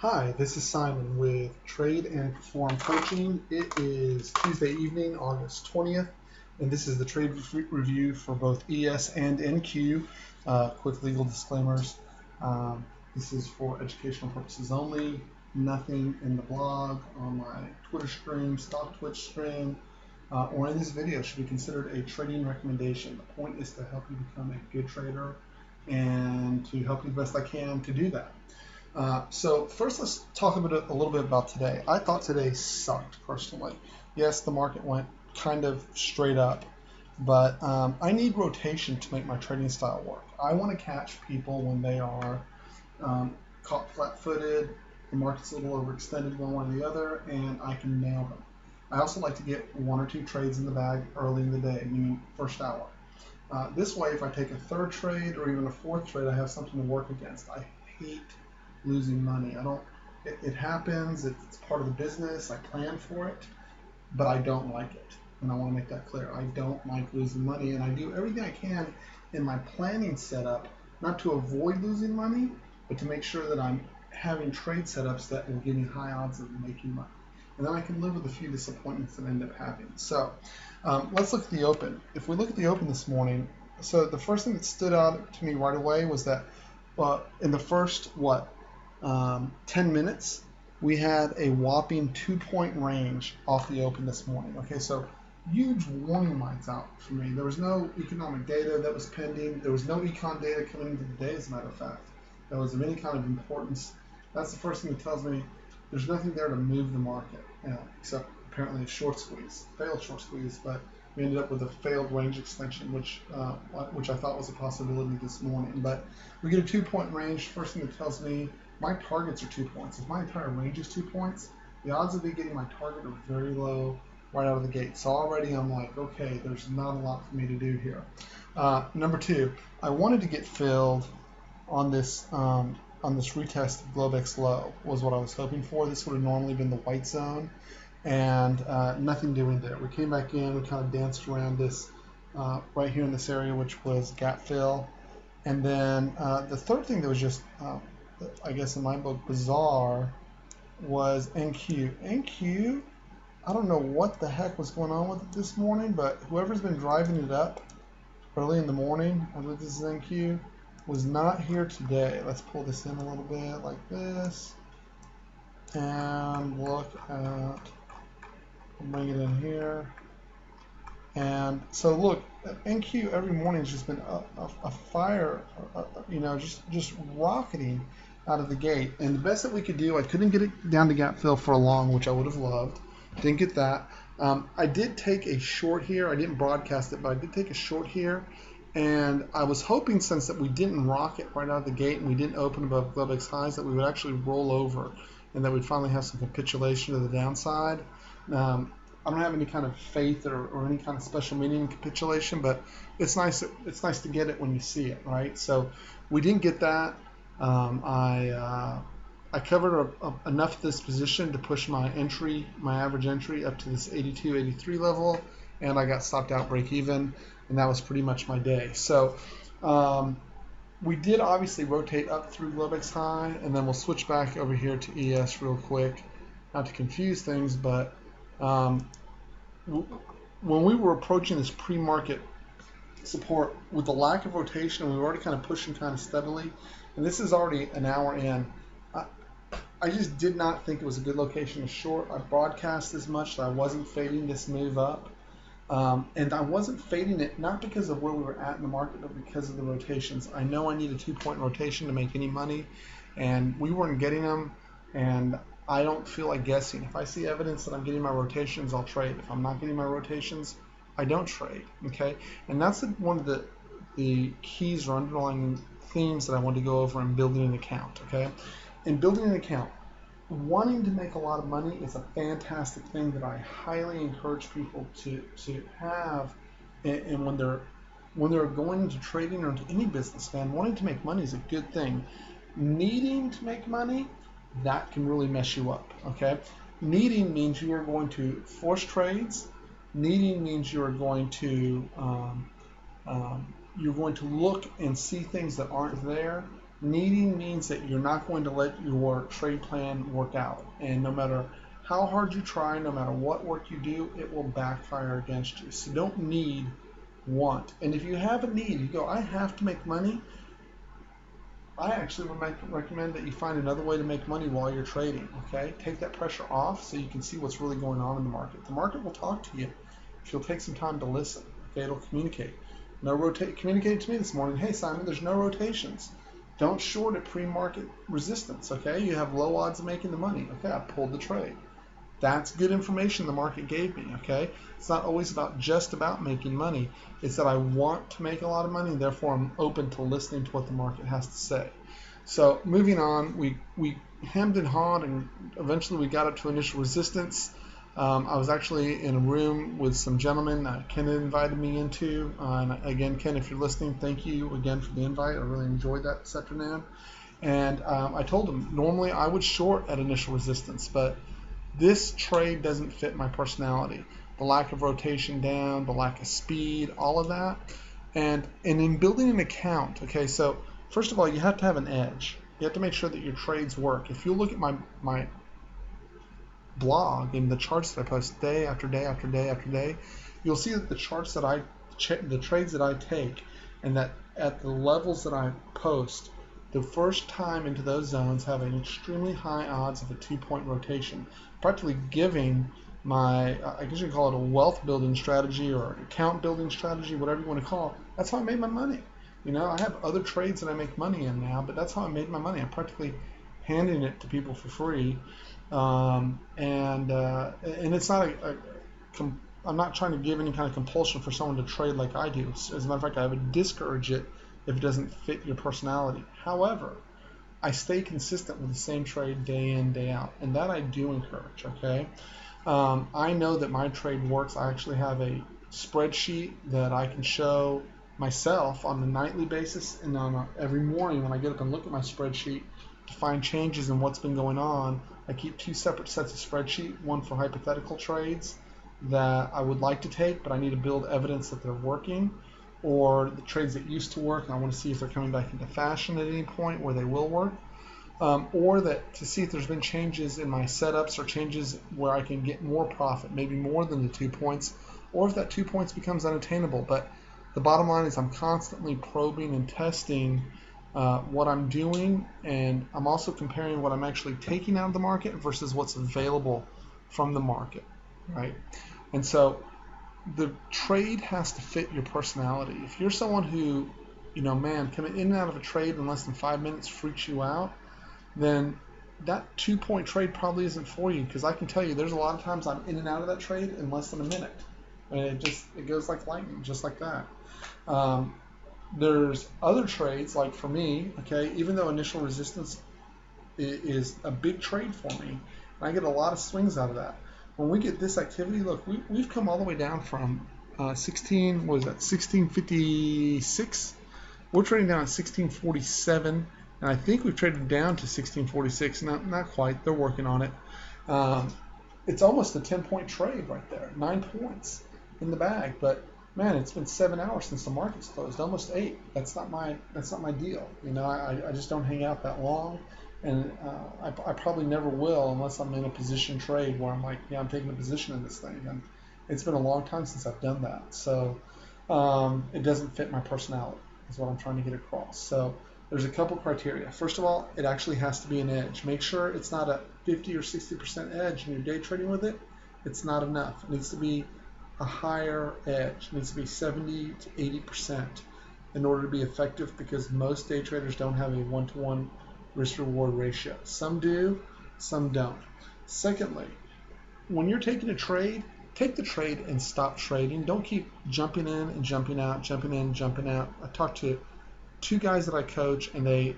Hi, this is Simon with Trade and Perform Coaching. It is Tuesday evening, August 20th, and this is the trade review for both ES and NQ. Quick legal disclaimers. This is for educational purposes only. Nothing in the blog, on my Twitter stream, stock Twitch stream, or in this video should be considered a trading recommendation. The point is to help you become a good trader and to help you the best I can to do that. So first, let's talk a little bit about today. I thought today sucked personally. Yes, the market went kind of straight up, but I need rotation to make my trading style work. I want to catch people when they are caught flat-footed, the market's a little overextended one way or the other, and I can nail them. I also like to get one or two trades in the bag early in the day, meaning first hour. This way, if I take a third trade or even a fourth trade, I have something to work against. I hate losing money. It happens, it's part of the business, I plan for it, but I don't like it. And I want to make that clear. I don't like losing money, and I do everything I can in my planning setup, not to avoid losing money, but to make sure that I'm having trade setups that will give me high odds of making money. And then I can live with a few disappointments that end up happening. So let's look at the open. If we look at the open this morning, so the first thing that stood out to me right away was that in the first, 10 minutes, we had a whopping 2-point range off the open this morning. Okay, so huge warning lights out for me. There was no economic data that was pending. There was no econ data coming into the day, as a matter of fact, that was of any kind of importance. That's the first thing that tells me there's nothing there to move the market, except apparently a short squeeze, failed short squeeze, but we ended up with a failed range extension, which I thought was a possibility this morning. But we get a 2-point range. First thing that tells me my targets are 2 points. If my entire range is 2 points, the odds of me getting my target are very low right out of the gate. So already I'm like, okay, there's not a lot for me to do here. Number two, I wanted to get filled on this retest of Globex low was what I was hoping for. This would have normally been the white zone, and nothing doing there. We came back in, we kind of danced around this right here in this area, which was gap fill. And then the third thing that was just, I guess in my book, bizarre was NQ. NQ, I don't know what the heck was going on with it this morning, but whoever's been driving it up early in the morning, I believe this is NQ, was not here today. Let's pull this in a little bit like this and look at, bring it in here. And so look, NQ every morning has just been a fire, just rocketing out of the gate. And the best that we could do, I couldn't get it down to gap fill for a long, which I would have loved. Didn't get that. I did take a short here. I didn't broadcast it, but I did take a short here. And I was hoping, since that we didn't rock it right out of the gate and we didn't open above Globex highs, that we would actually roll over and that we'd finally have some capitulation to the downside. I don't have any kind of faith or any kind of special meaning in capitulation, but it's nice to get it when you see it, right? So we didn't get that. I covered enough of this position to push my average entry up to this 82, 83 level, and I got stopped out break even, and that was pretty much my day. So we did obviously rotate up through Globex high, and then we'll switch back over here to ES real quick, not to confuse things, but when we were approaching this pre-market support with the lack of rotation, we were already kind of pushing kind of steadily, and this is already an hour in. I just did not think it was a good location to short. I broadcast as much that I wasn't fading this move up, and I wasn't fading it not because of where we were at in the market, but because of the rotations. I know I need a 2-point rotation to make any money, and we weren't getting them, and I don't feel like guessing. If I see evidence that I'm getting my rotations, I'll trade. If I'm not getting my rotations, I don't trade, okay? And that's one of the keys or underlying themes that I want to go over in building an account, okay? In building an account, wanting to make a lot of money is a fantastic thing that I highly encourage people to have. And when they're going into trading or into any business, man, wanting to make money is a good thing. Needing to make money, that can really mess you up, okay? Needing means you are going to force trades. Needing means you are going to look and see things that aren't there. Needing means that you're not going to let your trade plan work out. And no matter how hard you try, no matter what work you do, it will backfire against you. So don't need, want. And if you have a need, you go, I have to make money. I actually would recommend that you find another way to make money while you're trading, okay? Take that pressure off so you can see what's really going on in the market. The market will talk to you if you'll take some time to listen, okay? It'll communicate. Communicated to me this morning, hey Simon, there's no rotations. Don't short at pre-market resistance, okay? You have low odds of making the money. Okay, I pulled the trade. That's good information the market gave me, okay? It's not always just about making money. It's that I want to make a lot of money, and therefore I'm open to listening to what the market has to say. So moving on, we hemmed and hawed, and eventually we got up to initial resistance. I was actually in a room with some gentlemen Ken had invited me into. And again, Ken, if you're listening, thank you again for the invite. I really enjoyed that this afternoon. And I told him, normally I would short at initial resistance, but this trade doesn't fit my personality. The lack of rotation down, the lack of speed, all of that. And in building an account, okay, so first of all, you have to have an edge. You have to make sure that your trades work. If you look at my blog and the charts that I post day after day after day after day, you'll see that the charts that the trades that I take, and that at the levels that I post, the first time into those zones have an extremely high odds of a 2-point rotation, practically giving my, I guess you can call it a wealth building strategy or an account building strategy, whatever you want to call it. That's how I made my money. You know, I have other trades that I make money in now, but that's how I made my money. I'm practically handing it to people for free. And it's not I'm not trying to give any kind of compulsion for someone to trade like I do. As a matter of fact, I would discourage it if it doesn't fit your personality. However, I stay consistent with the same trade day in, day out, and that I do encourage, okay? I know that my trade works. I actually have a spreadsheet that I can show myself on a nightly basis, and on every morning when I get up and look at my spreadsheet to find changes in what's been going on. I keep 2 separate sets of spreadsheet, one for hypothetical trades that I would like to take, but I need to build evidence that they're working, or the trades that used to work, and I want to see if they're coming back into fashion at any point where they will work, or that to see if there's been changes in my setups or changes where I can get more profit, maybe more than the 2 points, or if that 2 points becomes unattainable. But the bottom line is I'm constantly probing and testing what I'm doing, and I'm also comparing what I'm actually taking out of the market versus what's available from the market, right? And so the trade has to fit your personality. If you're someone who, you know, man, coming in and out of a trade in less than 5 minutes freaks you out, then that 2-point trade probably isn't for you, because I can tell you there's a lot of times I'm in and out of that trade in less than a minute. And it goes like lightning, just like that. There's other trades, like for me, okay, even though initial resistance is a big trade for me, and I get a lot of swings out of that. When we get this activity, look, we've come all the way down from 1656. We're trading down at 1647, and I think we've traded down to 1646. Not quite. They're working on it. It's almost a 10-point trade right there, 9 points in the bag, but man, it's been 7 hours since the market's closed, almost 8. That's not my deal. You know, I just don't hang out that long, and I probably never will unless I'm in a position trade where I'm like, yeah, I'm taking a position in this thing, and it's been a long time since I've done that. So it doesn't fit my personality, is what I'm trying to get across. So there's a couple criteria. First of all, it actually has to be an edge. Make sure it's not a 50 or 60% edge, and you're day trading with it. It's not enough. It needs to be a higher edge. It needs to be 70 to 80% in order to be effective, because most day traders don't have a 1-to-1 risk-reward ratio. Some do, some don't. Secondly, when you're taking a trade, take the trade and stop trading. Don't keep jumping in and jumping out, jumping in and jumping out. I talked to 2 guys that I coach, and they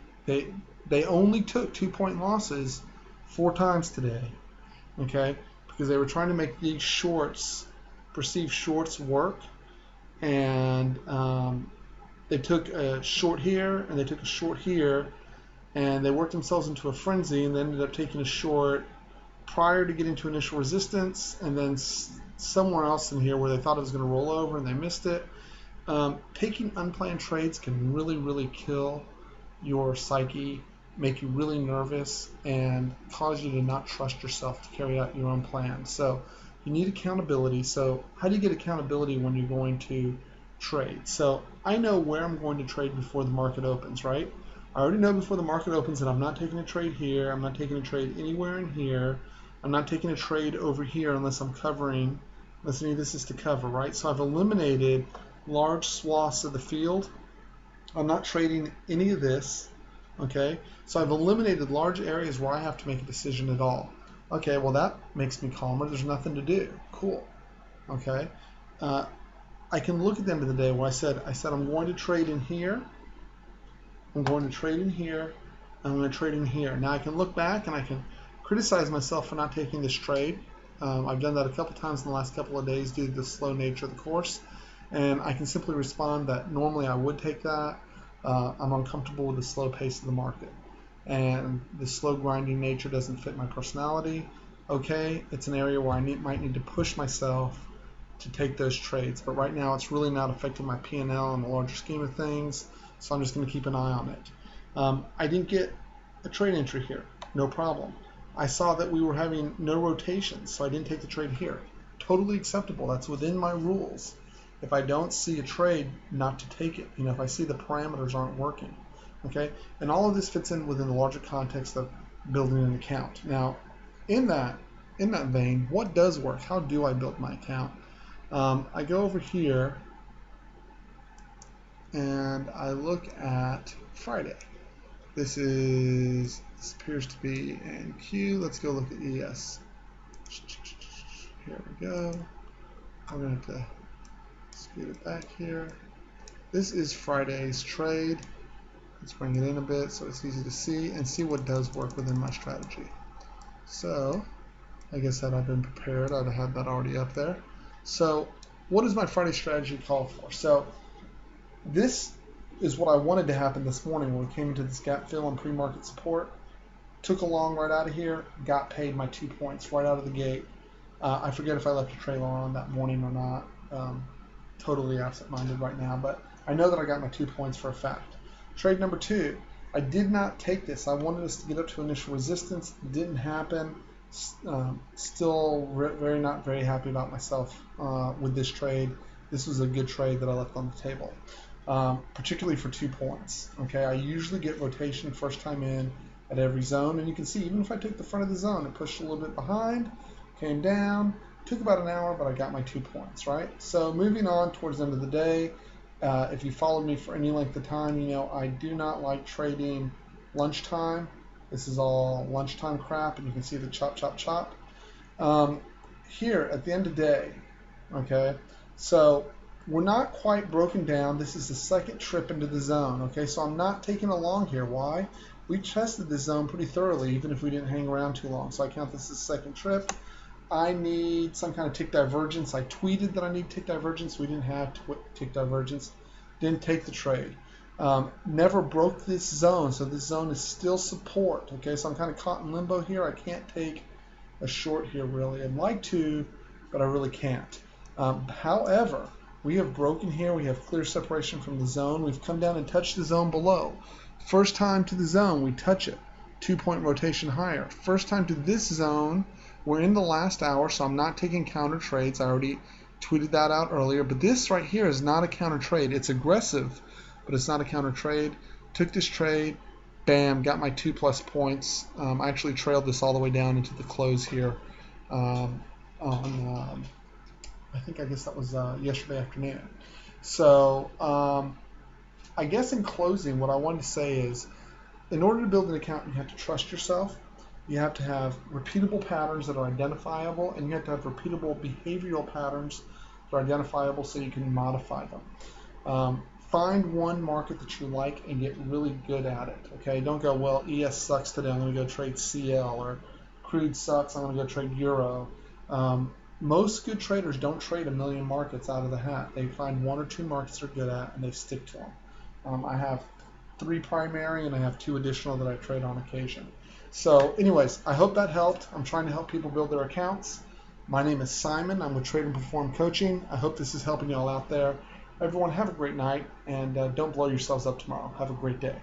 only took 2-point losses 4 times today, okay, because they were trying to make these perceived shorts work, and they took a short here and they took a short here, and they worked themselves into a frenzy, and they ended up taking a short prior to getting to initial resistance, and then somewhere else in here where they thought it was going to roll over and they missed it. Taking unplanned trades can really, really kill your psyche, make you really nervous, and cause you to not trust yourself to carry out your own plan. So you need accountability. So how do you get accountability when you're going to trade? So I know where I'm going to trade before the market opens, right? I already know before the market opens that I'm not taking a trade here. I'm not taking a trade anywhere in here. I'm not taking a trade over here unless I'm covering, unless any of this is to cover, right? So I've eliminated large swaths of the field. I'm not trading any of this, okay? So I've eliminated large areas where I have to make a decision at all. Okay, well that makes me calmer. There's nothing to do. Cool, okay? I can look at the end of the day where I said I'm going to trade in here. I'm going to trade in here. I'm going to trade in here. Now I can look back and I can criticize myself for not taking this trade. I've done that a couple times in the last couple of days due to the slow nature of the course. And I can simply respond that normally I would take that. I'm uncomfortable with the slow pace of the market. And the slow grinding nature doesn't fit my personality. Okay, it's an area where I might need to push myself to take those trades. But right now it's really not affecting my P&L in the larger scheme of things. So I'm just going to keep an eye on it. I didn't get a trade entry here. No problem. I saw that we were having no rotations, so I didn't take the trade here. Totally acceptable. That's within my rules. If I don't see a trade, not to take it. If I see the parameters aren't working. Okay? And all of this fits in within the larger context of building an account. Now, in that vein, what does work? How do I build my account? I go over here and I look at Friday. This appears to be NQ. Let's go look at ES. Here we go. I'm going to have to scoot it back here. This is Friday's trade. Let's bring it in a bit so it's easy to see and see what does work within my strategy. So, like I said, I've been prepared. I'd have had that already up there. So, what does my Friday strategy call for? So, this is what I wanted to happen this morning when we came into this gap fill and pre-market support. Took a long right out of here, got paid my 2 points right out of the gate. I forget if I left a trailer on that morning or not. Totally absent-minded right now, but I know that I got my 2 points for a fact. Trade number 2, I did not take this. I wanted us to get up to initial resistance. Didn't happen. Still not very happy about myself with this trade. This was a good trade that I left on the table. Particularly for 2 points. Okay, I usually get rotation first time in at every zone, and you can see even if I took the front of the zone, it pushed a little bit behind, came down, took about an hour, but I got my 2 points, right? So moving on towards the end of the day, if you followed me for any length of time, you know I do not like trading lunchtime. This is all lunchtime crap, and you can see the chop, chop, chop. Here at the end of the day, okay, so we're not quite broken down. This is the second trip into the zone, okay? So I'm not taking a long here. Why? We tested this zone pretty thoroughly, even if we didn't hang around too long. So I count this as second trip. I need some kind of tick divergence. I tweeted that I need tick divergence. We didn't have tick divergence. Didn't take the trade. Never broke this zone, so this zone is still support, okay? So I'm kind of caught in limbo here. I can't take a short here, really. I'd like to, but I really can't. However, we have broken here. We have clear separation from the zone. We've come down and touched the zone below. First time to the zone, we touch it. 2 point rotation higher. First time to this zone, we're in the last hour, so I'm not taking counter trades. I already tweeted that out earlier. But this right here is not a counter trade. It's aggressive, but it's not a counter trade. Took this trade. Bam, got my 2+ points. I actually trailed this all the way down into the close here I guess that was yesterday afternoon. So I guess in closing, what I wanted to say is, in order to build an account, you have to trust yourself. You have to have repeatable patterns that are identifiable, and you have to have repeatable behavioral patterns that are identifiable so you can modify them. Find one market that you like and get really good at it. Okay, don't go, well, ES sucks today, I'm going to go trade CL, or crude sucks, I'm going to go trade Euro. Most good traders don't trade a million markets out of the hat. They find 1 or 2 markets they're good at and they stick to them. I have 3 primary and I have 2 additional that I trade on occasion. So anyways, I hope that helped. I'm trying to help people build their accounts. My name is Simon. I'm with Trade and Perform Coaching. I hope this is helping you all out there. Everyone, have a great night, and don't blow yourselves up tomorrow. Have a great day.